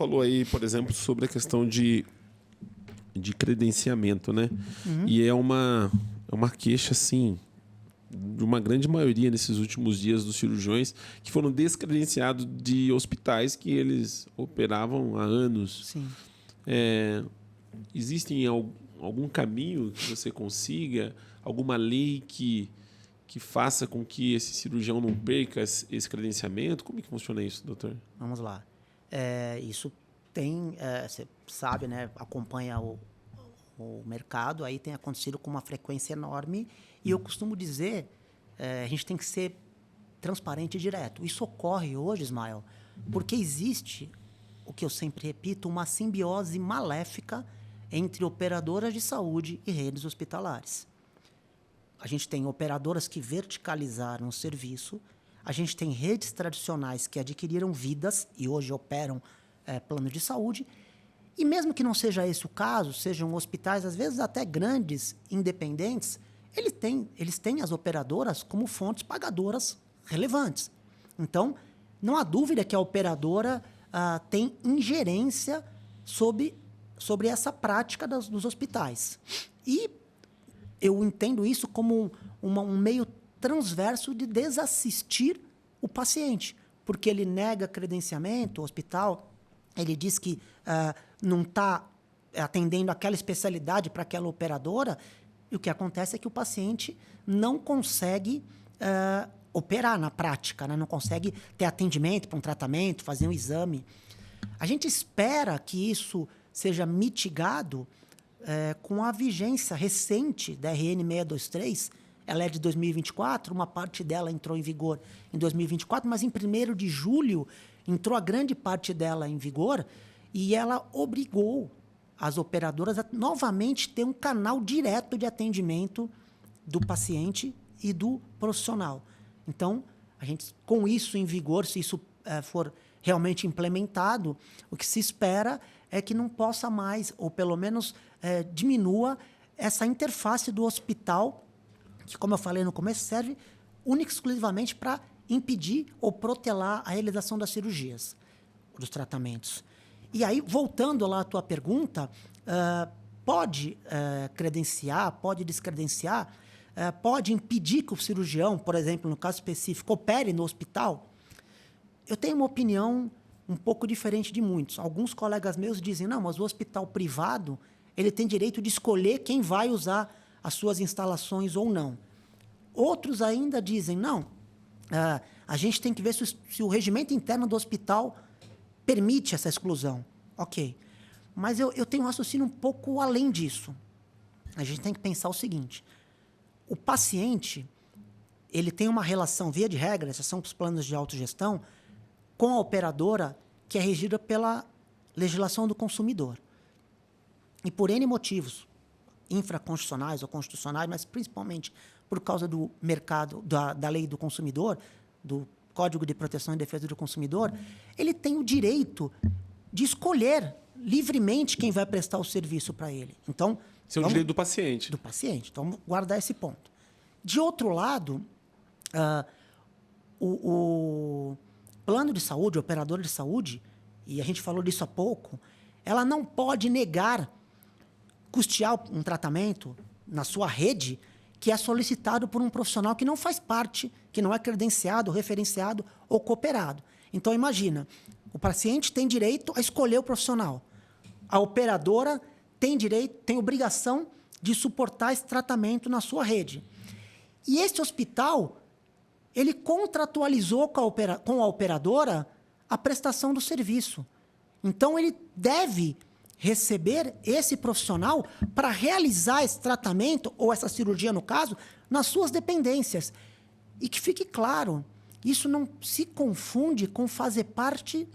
falou aí, por exemplo, sobre a questão de credenciamento, né? E é uma queixa, assim, de uma grande maioria nesses últimos dias dos cirurgiões que foram descredenciados de hospitais que eles operavam há anos. Sim. Existe algum caminho que você consiga, alguma lei que faça com que esse cirurgião não perca esse credenciamento? Como é que funciona isso, doutor? Vamos lá. Isso tem, você sabe, né? Acompanha o mercado, aí tem acontecido com uma frequência enorme. E eu costumo dizer, a gente tem que ser transparente e direto. Isso ocorre hoje, Ismael, porque existe, o que eu sempre repito, uma simbiose maléfica entre operadoras de saúde e redes hospitalares. A gente tem operadoras que verticalizaram o serviço, a gente tem redes tradicionais que adquiriram vidas e hoje operam plano de saúde, e mesmo que não seja esse o caso, sejam hospitais, às vezes até grandes, independentes, eles têm as operadoras como fontes pagadoras relevantes. Então, não há dúvida que a operadora tem ingerência sobre essa prática dos hospitais. E eu entendo isso como um meio transverso de desassistir o paciente, porque ele nega credenciamento, o hospital, ele diz que não está atendendo aquela especialidade para aquela operadora, e o que acontece é que o paciente não consegue operar na prática, né? Não consegue ter atendimento para um tratamento, fazer um exame. A gente espera que isso seja mitigado com a vigência recente da RN 623, ela é de 2024, uma parte dela entrou em vigor em 2024, mas em 1º de julho entrou a grande parte dela em vigor e ela obrigou as operadoras a novamente ter um canal direto de atendimento do paciente e do profissional. Então, a gente, com isso em vigor, se isso for realmente implementado, o que se espera é que não possa mais, ou pelo menos diminua essa interface do hospital, que, como eu falei no começo, serve única e exclusivamente para impedir ou protelar a realização das cirurgias, dos tratamentos. E aí, voltando lá à tua pergunta, pode credenciar, pode descredenciar, pode impedir que o cirurgião, por exemplo, no caso específico, opere no hospital? Eu tenho uma opinião um pouco diferente de muitos. Alguns colegas meus dizem, não, mas o hospital privado ele tem direito de escolher quem vai usar as suas instalações ou não. Outros ainda dizem, não, a gente tem que ver se o regimento interno do hospital permite essa exclusão. Ok. Mas eu tenho um raciocínio um pouco além disso. A gente tem que pensar o seguinte, o paciente ele tem uma relação, via de regra, esses são os planos de autogestão, com a operadora que é regida pela legislação do consumidor. E por N motivos, infraconstitucionais ou constitucionais, mas principalmente por causa do mercado, da lei do consumidor, do Código de Proteção e Defesa do Consumidor, ele tem o direito de escolher livremente quem vai prestar o serviço para ele. Então, esse é o direito do paciente. Do paciente. Então, vamos guardar esse ponto. De outro lado, o plano de saúde, o operador de saúde, e a gente falou disso há pouco, ela não pode negar custear um tratamento na sua rede que é solicitado por um profissional que não faz parte, que não é credenciado, referenciado ou cooperado. Então, imagina, o paciente tem direito a escolher o profissional. A operadora tem direito, tem obrigação de suportar esse tratamento na sua rede. E esse hospital, ele contratualizou com a operadora a prestação do serviço. Então, ele deve receber esse profissional para realizar esse tratamento, ou essa cirurgia, no caso, nas suas dependências. E que fique claro, isso não se confunde com fazer parte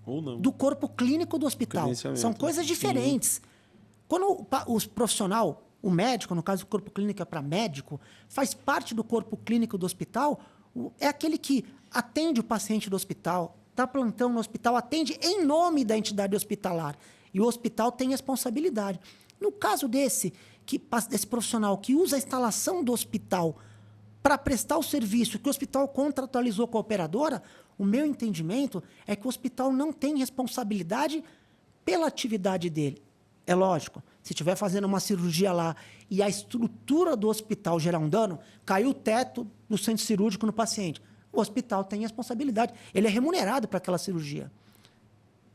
ou não do corpo clínico do hospital. São coisas diferentes. Sim. Quando o profissional, o médico, no caso o corpo clínico é para médico, faz parte do corpo clínico do hospital, é aquele que atende o paciente do hospital, dá plantão no hospital, atende em nome da entidade hospitalar. E o hospital tem responsabilidade. No caso desse profissional que usa a instalação do hospital para prestar o serviço que o hospital contratualizou com a operadora, o meu entendimento é que o hospital não tem responsabilidade pela atividade dele. É lógico, se estiver fazendo uma cirurgia lá e a estrutura do hospital gerar um dano, caiu o teto do centro cirúrgico no paciente, o hospital tem responsabilidade. Ele é remunerado para aquela cirurgia.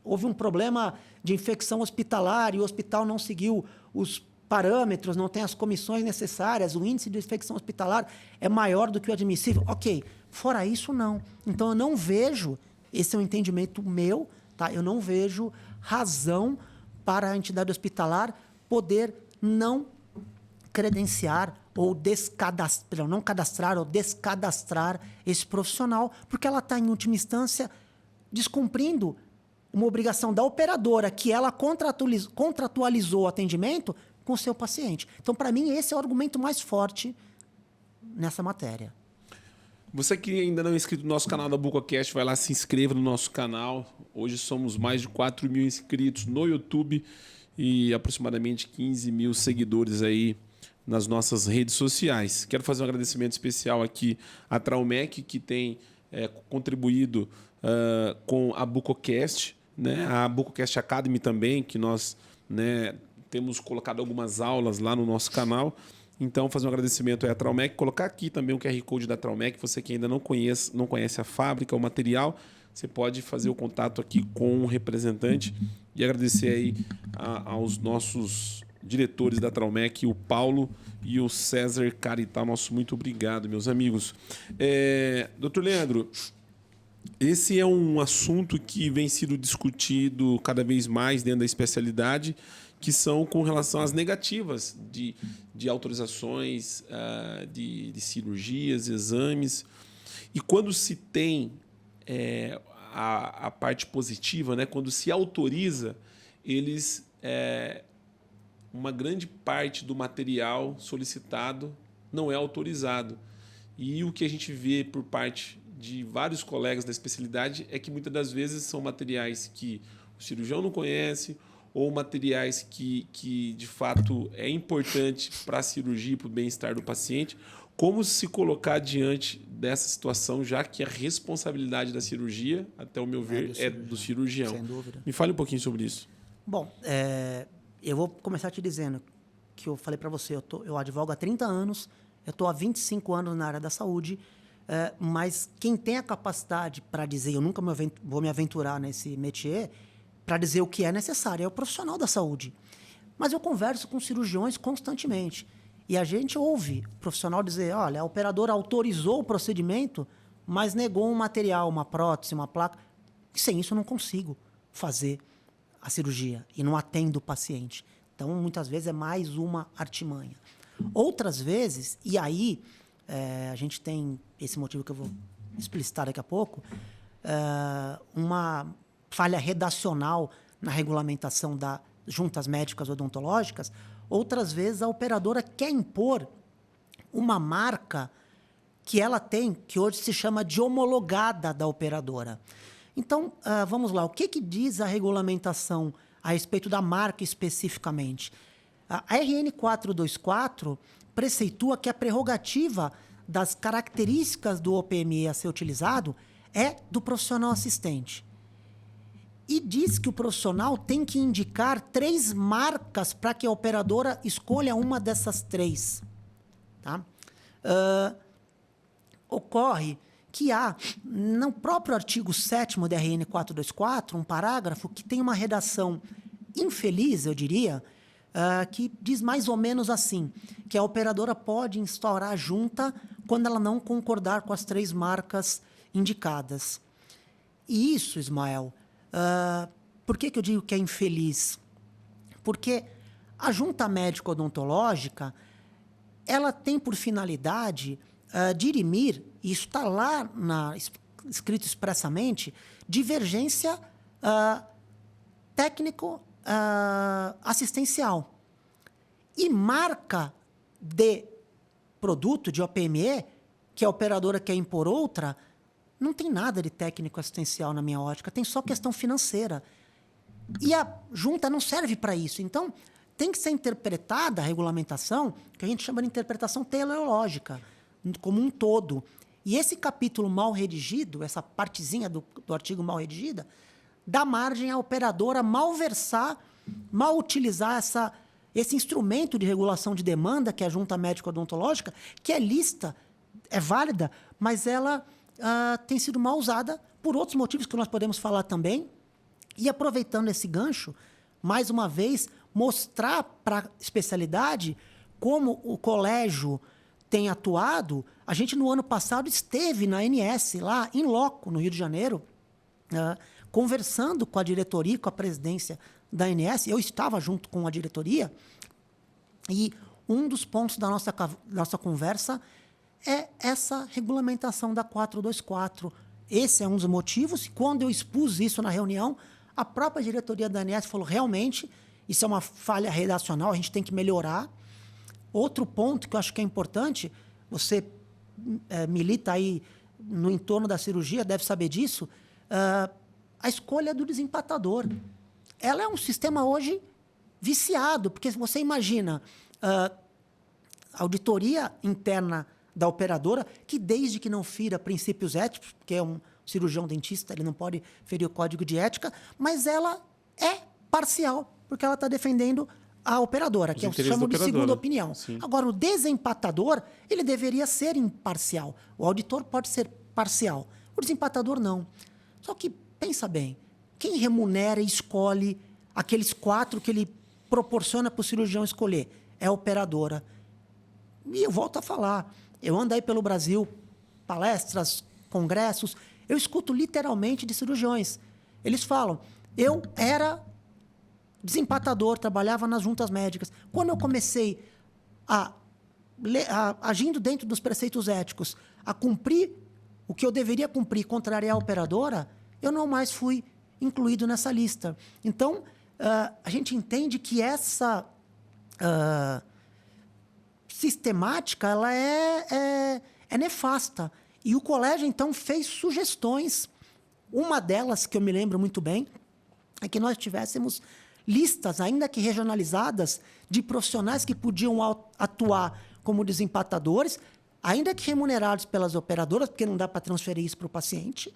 Houve um problema de infecção hospitalar e o hospital não seguiu os parâmetros, não tem as comissões necessárias, o índice de infecção hospitalar é maior do que o admissível. Ok, fora isso, não. Então, eu não vejo, esse é um entendimento meu, tá? Eu não vejo razão para a entidade hospitalar poder não credenciar ou descadastrar, não cadastrar ou descadastrar esse profissional, porque ela está, em última instância, descumprindo uma obrigação da operadora que ela contratualizou o atendimento com o seu paciente. Então, para mim, esse é o argumento mais forte nessa matéria. Você que ainda não é inscrito no nosso canal da BucoCast, vai lá, se inscreva no nosso canal. Hoje somos mais de 4 mil inscritos no YouTube e aproximadamente 15 mil seguidores aí nas nossas redes sociais. Quero fazer um agradecimento especial aqui à Traumec, que tem contribuído com a BucoCast, né? A BucoCast Academy também, que nós, né, temos colocado algumas aulas lá no nosso canal. Então, fazer um agradecimento à Traumec, colocar aqui também o QR Code da Traumec. Você que ainda não conhece a fábrica, o material, você pode fazer o contato aqui com um representante e agradecer aí aos nossos diretores da Traumec, o Paulo e o César Caritá. Nosso muito obrigado, meus amigos. Doutor Leandro, esse é um assunto que vem sendo discutido cada vez mais dentro da especialidade, que são com relação às negativas de autorizações, de cirurgias, exames. E quando se tem a parte positiva, né, quando se autoriza, uma grande parte do material solicitado não é autorizado. E o que a gente vê por parte de vários colegas da especialidade é que muitas das vezes são materiais que o cirurgião não conhece, ou materiais que de fato é importante para a cirurgia e para o bem-estar do paciente. Como se colocar diante dessa situação, já que a responsabilidade da cirurgia, até o meu ver, é do cirurgião? Sem dúvida. Me fale um pouquinho sobre isso. Bom, eu vou começar te dizendo que eu falei para você, eu advogo há 30 anos, eu estou há 25 anos na área da saúde, mas quem tem a capacidade para dizer, eu nunca vou me aventurar nesse métier, para dizer o que é necessário, é o profissional da saúde. Mas eu converso com cirurgiões constantemente. E a gente ouve o profissional dizer, olha, a operadora autorizou o procedimento, mas negou um material, uma prótese, uma placa. Sem isso eu não consigo fazer a cirurgia e não atendo o paciente. Então, muitas vezes é mais uma artimanha. Outras vezes, e aí a gente tem esse motivo que eu vou explicitar daqui a pouco, uma falha redacional na regulamentação das juntas médicas odontológicas. Outras vezes, a operadora quer impor uma marca que ela tem, que hoje se chama de homologada da operadora. Então, vamos lá. O que diz a regulamentação a respeito da marca especificamente? A RN 424 preceitua que a prerrogativa das características do OPME a ser utilizado é do profissional assistente. E diz que o profissional tem que indicar 3 marcas para que a operadora escolha uma dessas 3. Tá? Ocorre que há, no próprio artigo 7º da RN 424, um parágrafo que tem uma redação infeliz, eu diria, que diz mais ou menos assim, que a operadora pode instaurar a junta quando ela não concordar com as 3 marcas indicadas. E isso, Ismael, por que eu digo que é infeliz? Porque a junta médico-odontológica ela tem por finalidade dirimir, e isso está lá escrito expressamente, divergência técnico-assistencial. E marca de produto, de OPME, que a operadora quer impor outra, não tem nada de técnico-assistencial na minha ótica, tem só questão financeira. E a junta não serve para isso. Então, tem que ser interpretada a regulamentação, que a gente chama de interpretação teleológica. como um todo. E esse capítulo mal redigido, essa partezinha do artigo mal redigida, dá margem à operadora malversar, mal utilizar esse instrumento de regulação de demanda, que é a junta médico-odontológica, que é lícita, é válida, mas ela tem sido mal usada por outros motivos que nós podemos falar também. E aproveitando esse gancho, mais uma vez, mostrar para a especialidade como o colégio tem atuado. A gente, no ano passado, esteve na ANS, lá em loco, no Rio de Janeiro, conversando com a diretoria, com a presidência da ANS. Eu estava junto com a diretoria, e um dos pontos da nossa conversa é essa regulamentação da 424. Esse é um dos motivos. Quando eu expus isso na reunião, a própria diretoria da ANS falou, realmente, isso é uma falha redacional, a gente tem que melhorar. Outro ponto que eu acho que é importante, você milita aí no entorno da cirurgia, deve saber disso, a escolha do desempatador. Ela é um sistema hoje viciado, porque você imagina a auditoria interna da operadora, que desde que não fira princípios éticos, porque é um cirurgião dentista, ele não pode ferir o código de ética, mas ela é parcial, porque ela está defendendo a operadora, que é o que chamam de segunda opinião. Sim. Agora, o desempatador, ele deveria ser imparcial. O auditor pode ser parcial. O desempatador, não. Só que, pensa bem, quem remunera e escolhe aqueles 4 que ele proporciona para o cirurgião escolher? É a operadora. E eu volto a falar, eu ando aí pelo Brasil, palestras, congressos, eu escuto literalmente de cirurgiões. Eles falam, eu era desempatador, trabalhava nas juntas médicas. Quando eu comecei agindo dentro dos preceitos éticos, a cumprir o que eu deveria cumprir, contrariar a operadora, eu não mais fui incluído nessa lista. Então, a gente entende que essa sistemática ela é nefasta. E o colégio, então, fez sugestões. Uma delas, que eu me lembro muito bem, é que nós tivéssemos listas, ainda que regionalizadas, de profissionais que podiam atuar como desempatadores, ainda que remunerados pelas operadoras, porque não dá para transferir isso para o paciente,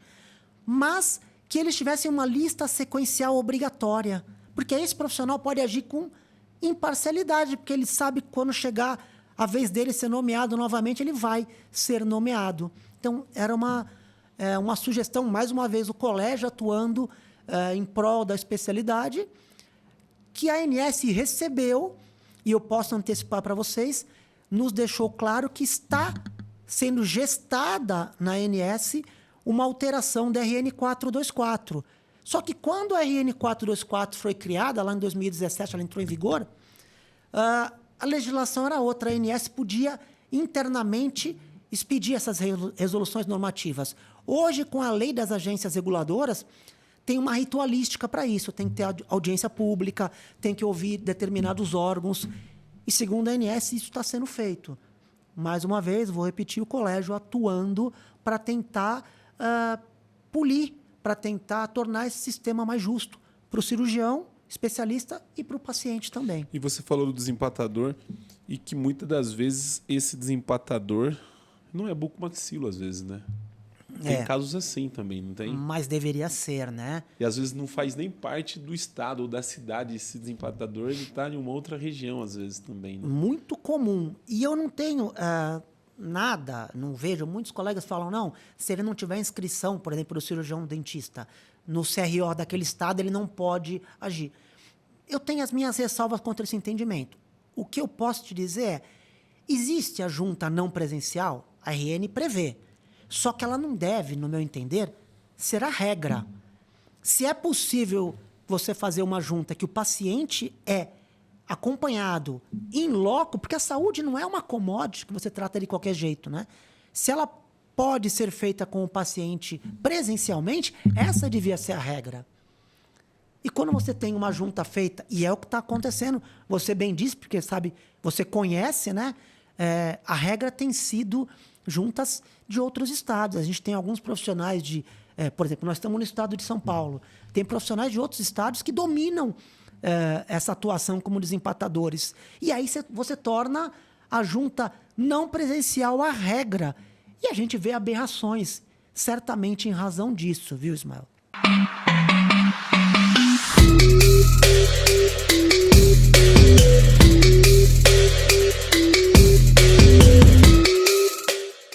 mas que eles tivessem uma lista sequencial obrigatória, porque esse profissional pode agir com imparcialidade, porque ele sabe que quando chegar a vez dele ser nomeado novamente, ele vai ser nomeado. Então, era uma sugestão, mais uma vez, o colégio atuando em prol da especialidade, que a ANS recebeu, e eu posso antecipar para vocês, nos deixou claro que está sendo gestada na ANS uma alteração da RN 424. Só que quando a RN 424 foi criada, lá em 2017, ela entrou em vigor, a legislação era outra. A ANS podia internamente expedir essas resoluções normativas. Hoje, com a lei das agências reguladoras, tem uma ritualística para isso. Tem que ter audiência pública, tem que ouvir determinados órgãos. E, segundo a ANS, isso está sendo feito. Mais uma vez, vou repetir, o colégio atuando para tentar polir, para tentar tornar esse sistema mais justo para o cirurgião, especialista e para o paciente também. E você falou do desempatador e que muitas das vezes esse desempatador não é bucomaxilo, às vezes, né? Tem casos assim também, não tem? Mas deveria ser, né? E às vezes não faz nem parte do estado ou da cidade esse desempatador, ele está em uma outra região, às vezes, também. Né? Muito comum. E eu não tenho nada, não vejo, muitos colegas falam, não, se ele não tiver inscrição, por exemplo, do cirurgião dentista, no CRO daquele estado, ele não pode agir. Eu tenho as minhas ressalvas contra esse entendimento. O que eu posso te dizer é, existe a junta não presencial, a RN prevê, só que ela não deve, no meu entender, ser a regra. Se é possível você fazer uma junta que o paciente é acompanhado in loco, porque a saúde não é uma commodity que você trata de qualquer jeito, né? Se ela pode ser feita com o paciente presencialmente, essa devia ser a regra. E quando você tem uma junta feita, e é o que está acontecendo, você bem disse, porque sabe, você conhece, né? A regra tem sido juntas de outros estados. A gente tem alguns profissionais por exemplo, nós estamos no estado de São Paulo. Tem profissionais de outros estados que dominam essa atuação como desempatadores. E aí você torna a junta não presencial à regra. E a gente vê aberrações, certamente em razão disso, viu, Ismael?